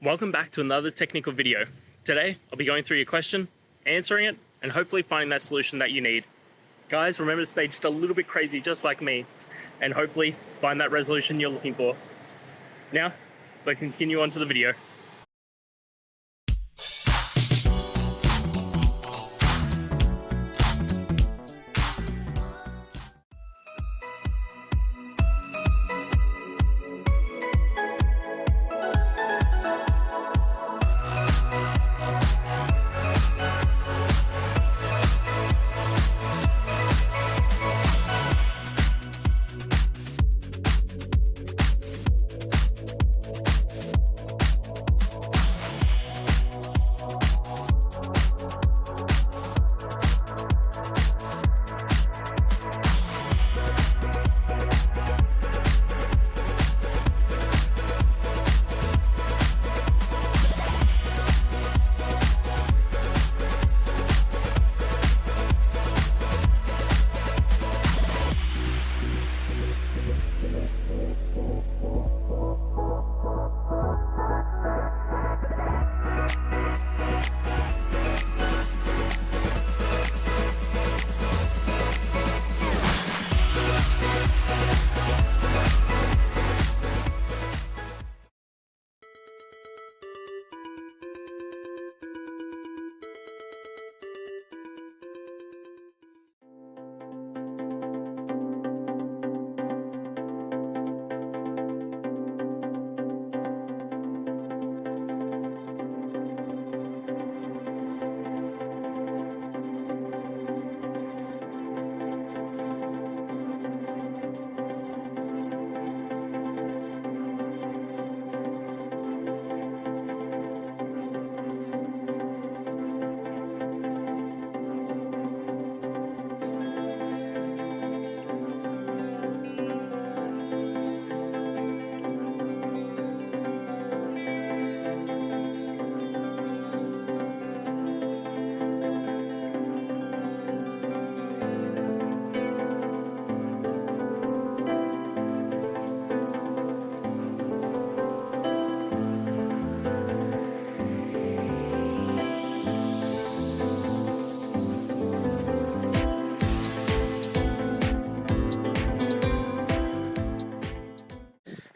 Welcome back to another technical video. Today, I'll be going through your question, answering it, and hopefully finding that solution that you need. Guys, remember to stay just a little bit crazy, just like me, and hopefully find that resolution you're looking for. Now, let's continue on to the video.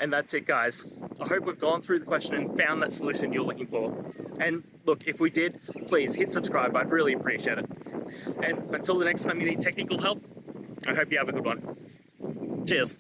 And that's it, guys. I hope we've gone through the question and found that solution you're looking for. And look, if we did, please hit subscribe. I'd really appreciate it. And until the next time you need technical help, I hope you have a good one. Cheers.